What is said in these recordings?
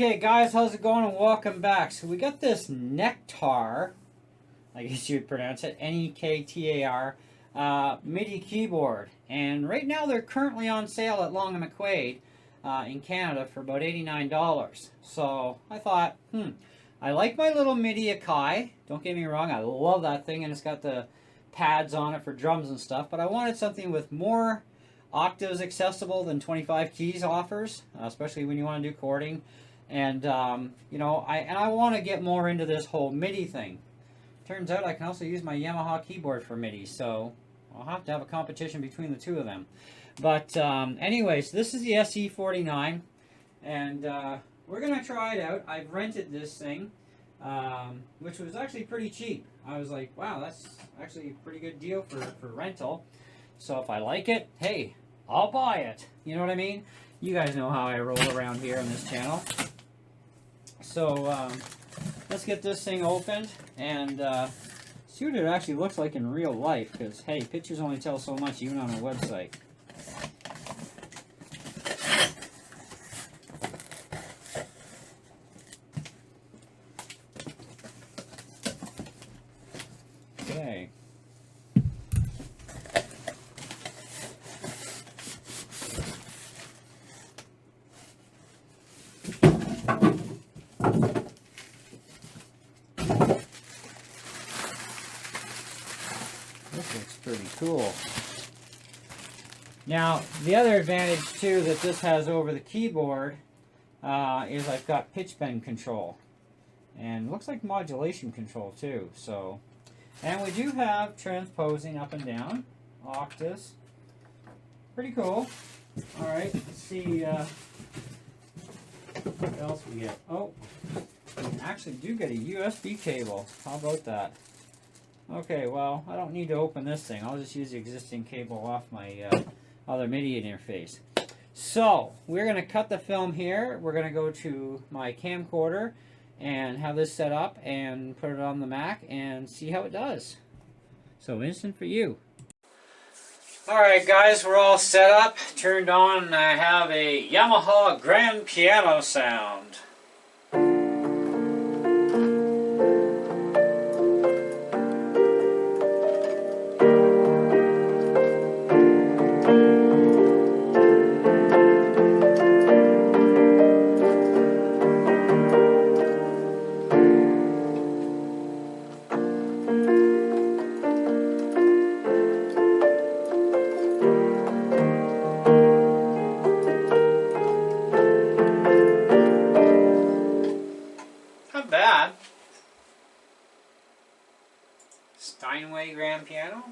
Okay guys, how's it going and welcome back. So we got this Nektar, I guess you'd pronounce it, Nektar, MIDI keyboard. And right now they're currently on sale at Long & McQuaid in Canada for about $89. So I thought, I like my little MIDI Akai. Don't get me wrong, I love that thing, and it's got the pads on it for drums and stuff, but I wanted something with more octaves accessible than 25 keys offers, especially when you want to do chording. And you know, I want to get more into this whole MIDI thing. Turns out I can also use my Yamaha keyboard for MIDI, so I'll have to have a competition between the two of them. But anyways, this is the SE49, and we're gonna try it out. I've rented this thing, which was actually pretty cheap. I was like, wow, that's actually a pretty good deal for rental. So if I like it, hey, I'll buy it. You know what I mean? You guys know how I roll around here on this channel. So let's get this thing opened and see what it actually looks like in real life. Because, hey, pictures only tell so much, even on a website. Okay. This looks pretty cool. Now, the other advantage too that this has over the keyboard is I've got pitch bend control, and it looks like modulation control too. So, and we do have transposing up and down octaves. Pretty cool. All right, let's see what else we get. Oh, we actually do get a USB cable. How about that? Okay, well, I don't need to open this thing. I'll just use the existing cable off my other MIDI interface. So, we're going to cut the film here. We're going to go to my camcorder and have this set up and put it on the Mac and see how it does. So, instant for you. Alright guys, we're all set up, turned on, and I have a Yamaha grand piano sound. Not bad. Steinway grand piano.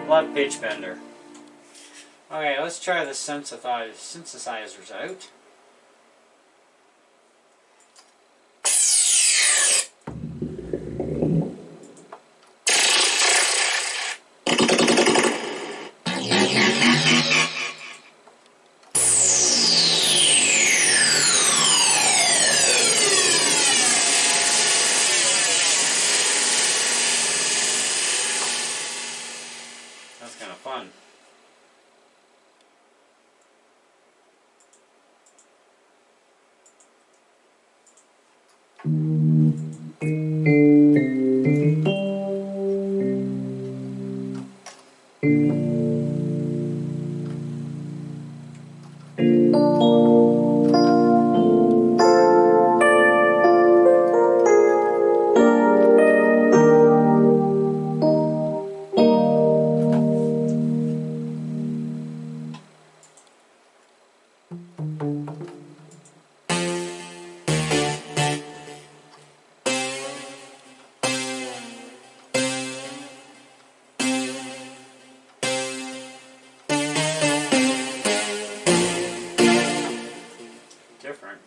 Love pitch bender. Okay, let's try the synthesizers out. That's kind of fun. Different.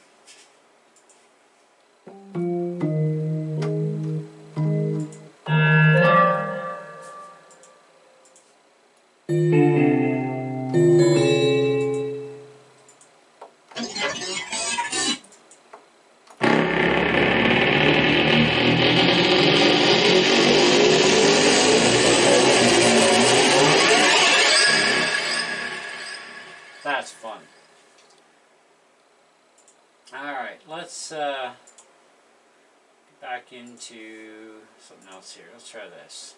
That's fun. Alright, let's get back into something else here. Let's try this.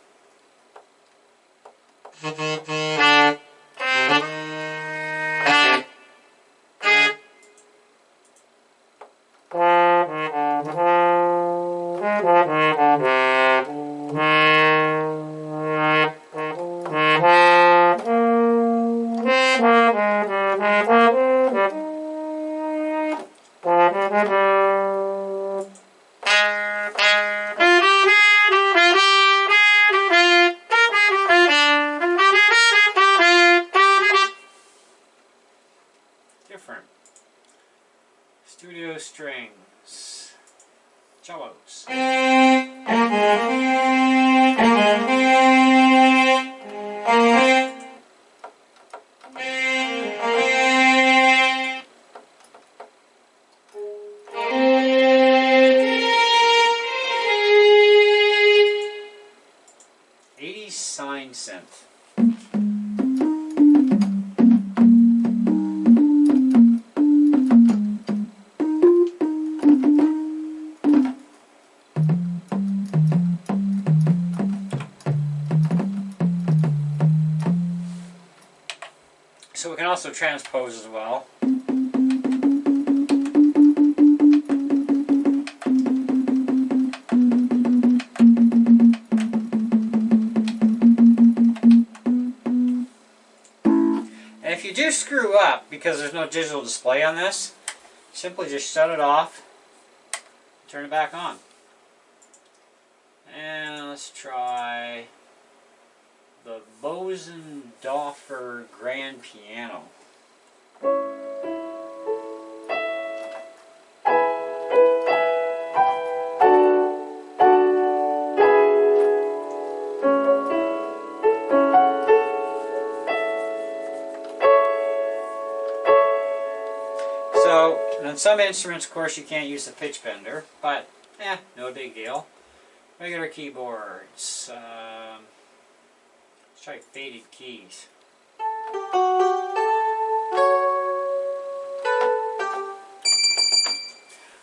Different. Studio strings. Cellos. Sine synth. So we can also transpose as well. If you do screw up because there's no digital display on this, simply just shut it off, turn it back on. And let's try the Bosendorfer Grand Piano. So, on some instruments, of course, you can't use the pitch bender, but no big deal. Regular keyboards. Let's try faded keys.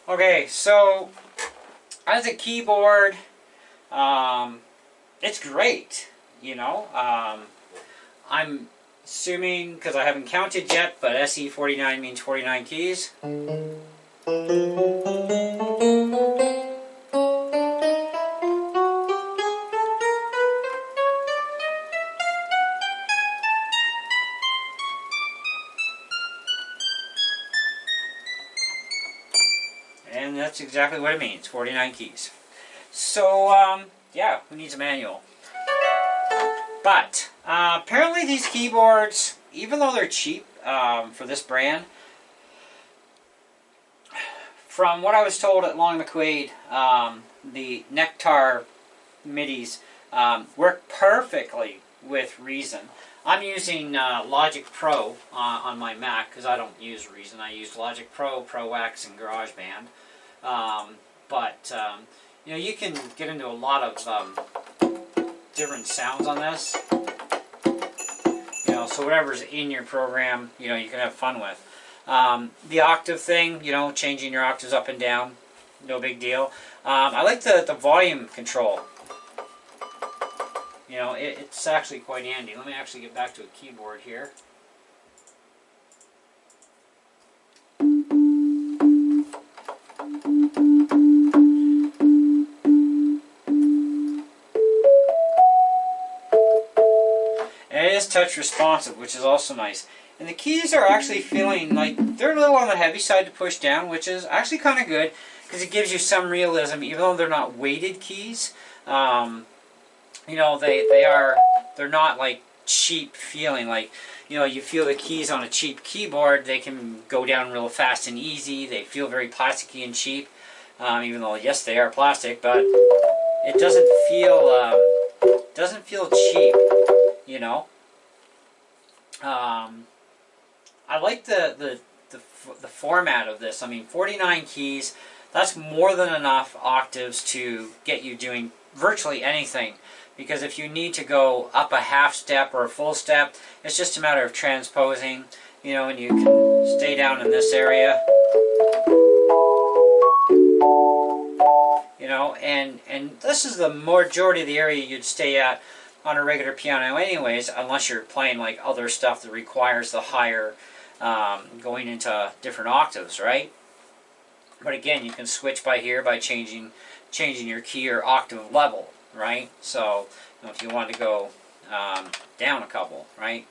Okay, so as a keyboard, it's great. You know, I'm assuming, because I haven't counted yet, but SE49 means 49 keys. And that's exactly what it means, 49 keys. So, yeah, who needs a manual? But, apparently these keyboards, even though they're cheap for this brand, from what I was told at Long McQuaid, the Nektar Midis work perfectly with Reason. I'm using Logic Pro on my Mac because I don't use Reason. I use Logic Pro, Pro X, and GarageBand. You know, you can get into a lot of different sounds on this. You know, so whatever's in your program, you know, you can have fun with. The octave thing, you know, changing your octaves up and down, no big deal. I like the volume control. You know, it's actually quite handy. Let me actually get back to a keyboard here. And it is touch responsive, which is also nice. And the keys are actually feeling like they're a little on the heavy side to push down, which is actually kind of good because it gives you some realism, even though they're not weighted keys. You know, they're not like cheap feeling. Like, you feel the keys on a cheap keyboard, they can go down real fast and easy. They feel very plasticky and cheap, even though yes, they are plastic, but it doesn't feel cheap. I like the format of this. I mean, 49 keys. That's more than enough octaves to get you doing virtually anything. Because if you need to go up a half step or a full step, it's just a matter of transposing, and you can stay down in this area. And this is the majority of the area you'd stay at on a regular piano anyways, unless you're playing like other stuff that requires the higher, going into different octaves, right? But again, you can switch by here by changing your key or octave level, right? So if you want to go down a couple, right?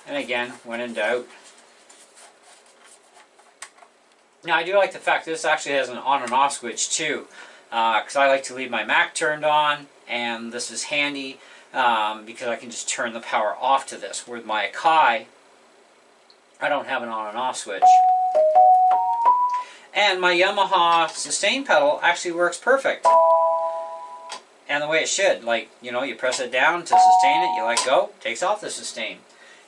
And again, when in doubt. Now I do like the fact this actually has an on and off switch too, because I like to leave my Mac turned on, and this is handy because I can just turn the power off to this. With my Akai, I don't have an on and off switch. And my Yamaha sustain pedal actually works perfect. And the way it should, like, you press it down to sustain it, you let go, takes off the sustain.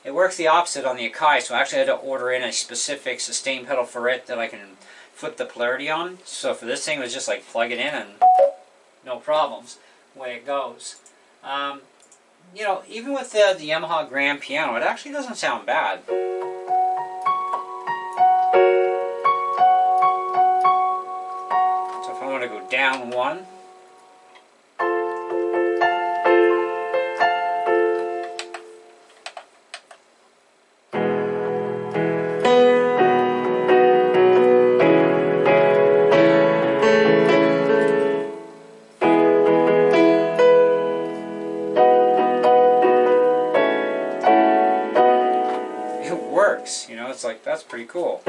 It works the opposite on the Akai, so I actually had to order in a specific sustain pedal for it that I can flip the polarity on. So for this thing, it was just like plug it in and no problems, away it goes. Even with the Yamaha grand piano, it actually doesn't sound bad. So if I want to go down one, it's like, that's pretty cool.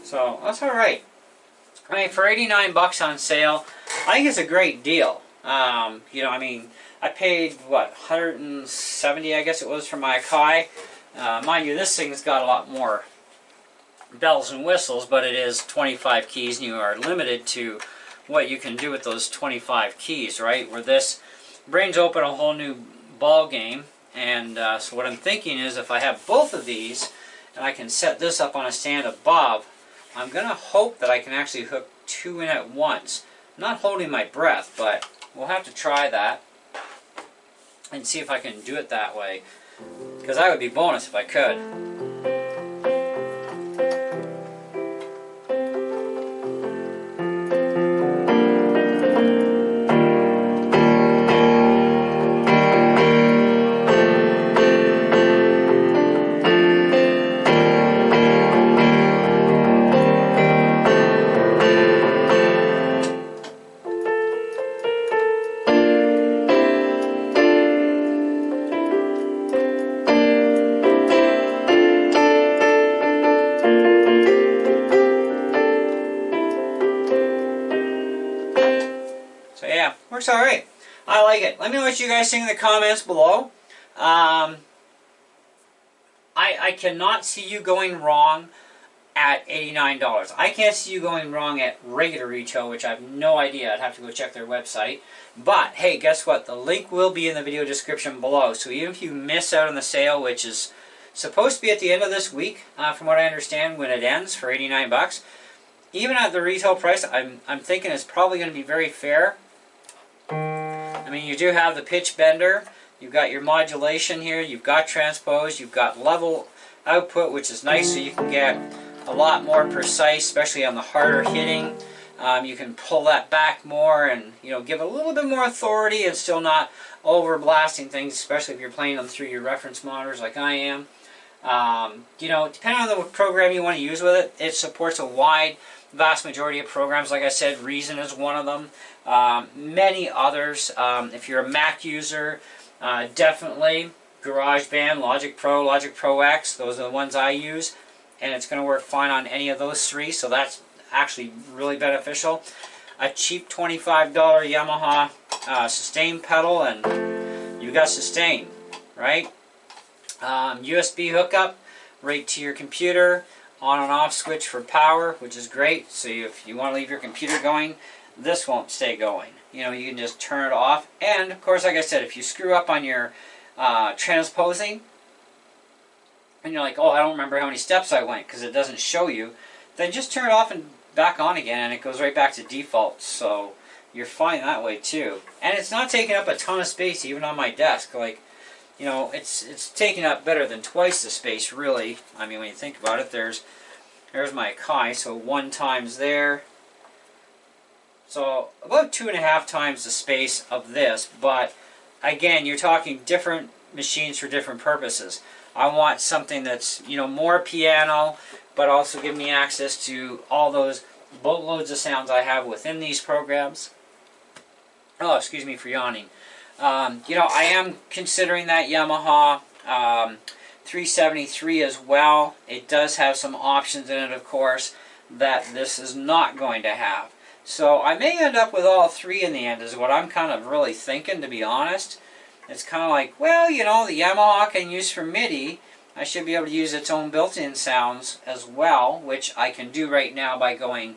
So that's all right. I mean, for 89 bucks on sale, I think it's a great deal. I paid, what, 170, I guess it was, for my Akai. Mind you, this thing's got a lot more bells and whistles, but it is 25 keys, and you are limited to what you can do with those 25 keys, right? Where this brings open a whole new ball game. And so what I'm thinking is, if I have both of these, and I can set this up on a stand above, I'm going to hope that I can actually hook two in at once. I'm not holding my breath, but we'll have to try that and see if I can do it that way, because that would be bonus if I could. Works alright. I like it. Let me know what you guys think in the comments below. I cannot see you going wrong at $89. I can't see you going wrong at regular retail, which I have no idea. I'd have to go check their website. But, hey, guess what? The link will be in the video description below. So even if you miss out on the sale, which is supposed to be at the end of this week, from what I understand, when it ends for 89 bucks, even at the retail price, I'm thinking it's probably going to be very fair. I mean, you do have the pitch bender, you've got your modulation here, you've got transpose, you've got level output, which is nice, so you can get a lot more precise, especially on the harder hitting You can pull that back more and, you know, give a little bit more authority and still not over blasting things, especially if you're playing them through your reference monitors like I am. You know, depending on the program you want to use with it, it supports a vast majority of programs. Like I said, Reason is one of them. Many others. If you're a Mac user, definitely GarageBand, Logic Pro, Logic Pro X. Those are the ones I use, and it's going to work fine on any of those three. So that's actually really beneficial. A cheap $25 Yamaha sustain pedal, and you got sustain, right? USB hookup right to your computer, on and off switch for power, which is great. So if you want to leave your computer going, this won't stay going. You know, you can just turn it off. And of course, like I said, if you screw up on your transposing, and you're like, oh, I don't remember how many steps I went because it doesn't show you, then just turn it off and back on again, and it goes right back to default. So you're fine that way too. And it's not taking up a ton of space even on my desk. Like, you know, it's taking up better than twice the space, really. I mean, when you think about it, there's my Akai, so 1 times there. So about 2.5 times the space of this, but again, you're talking different machines for different purposes. I want something that's, you know, more piano, but also give me access to all those boatloads of sounds I have within these programs. Oh, excuse me for yawning. You know, I am considering that Yamaha 373 as well. It does have some options in it, of course, that this is not going to have. So I may end up with all three in the end, is what I'm kind of really thinking, to be honest. It's kind of like, well, you know, the Yamaha can use for MIDI. I should be able to use its own built-in sounds as well, which I can do right now by going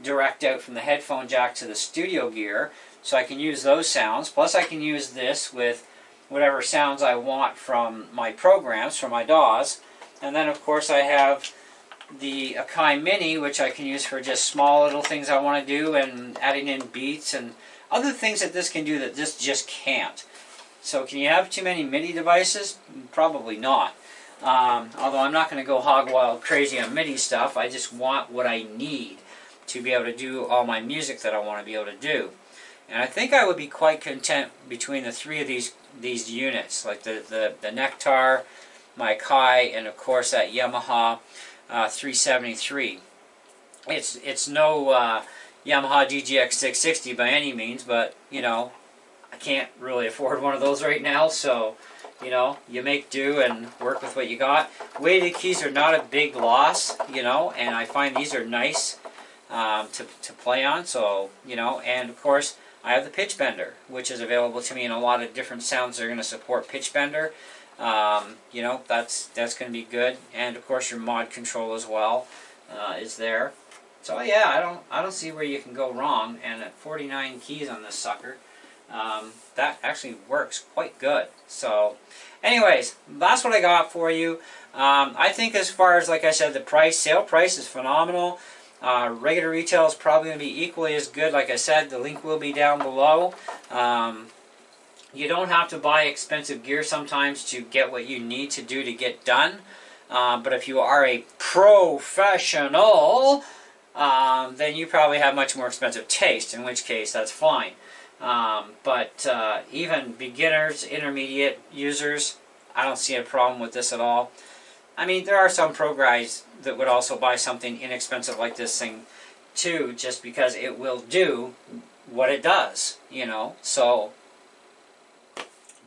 direct out from the headphone jack to the studio gear. So I can use those sounds, plus I can use this with whatever sounds I want from my programs, from my DAWs. And then of course I have the Akai Mini, which I can use for just small little things I want to do, and adding in beats and other things that this can do that this just can't. So can you have too many MIDI devices? Probably not. Although I'm not going to go hog wild crazy on MIDI stuff. I just want what I need to be able to do all my music that I want to be able to do. And I think I would be quite content between the three of these units, like the Nektar, my Akai, and of course that Yamaha 373. It's no Yamaha DGX 660 by any means, but you know, I can't really afford one of those right now, so you know, you make do and work with what you got. Weighted keys are not a big loss, you know, and I find these are nice to play on. So you know, and of course I have the pitch bender, which is available to me in a lot of different sounds that are going to support pitch bender. You know, that's going to be good, and of course your mod control as well is there. So yeah, I don't see where you can go wrong. And at 49 keys on this sucker, that actually works quite good. So, anyways, that's what I got for you. I think as far as, like I said, the sale price is phenomenal. Regular retail is probably going to be equally as good. Like I said, the link will be down below. You don't have to buy expensive gear sometimes to get what you need to do to get done. But if you are a professional, then you probably have much more expensive taste, in which case that's fine. But even beginners, intermediate users, I don't see a problem with this at all. I mean, there are some pro guys that would also buy something inexpensive like this thing too, just because it will do what it does, you know. So,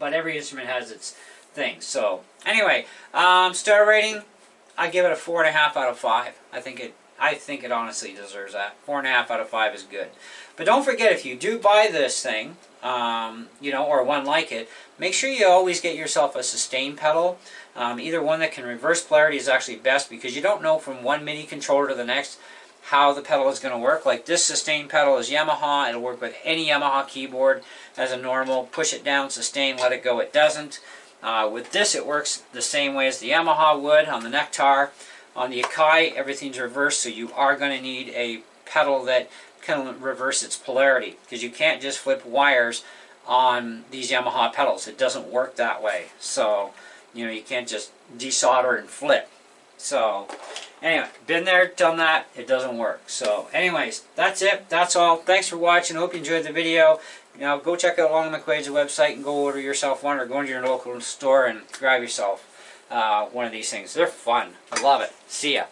but every instrument has its thing. So anyway, star rating, I give it a 4.5 out of 5. I think it honestly deserves that. 4.5 out of 5 is good. But don't forget, if you do buy this thing, you know, or one like it, make sure you always get yourself a sustain pedal. Either one that can reverse polarity is actually best, because you don't know from one MIDI controller to the next how the pedal is going to work. Like this sustain pedal is Yamaha. It'll work with any Yamaha keyboard as a normal. Push it down, sustain, let it go, it doesn't. With this, it works the same way as the Yamaha would on the Nektar. On the Akai, everything's reversed, so you are going to need a pedal that can reverse its polarity, because you can't just flip wires on these Yamaha pedals. It doesn't work that way. So, you know, you can't just desolder and flip. So, Anyway, been there, done that. It doesn't work. So, anyways, that's it. That's all. Thanks for watching. Hope you enjoyed the video. Go check out Long McQuaid's website and go order yourself one, or go into your local store and grab yourself one of these things. They're fun. I love it. See ya.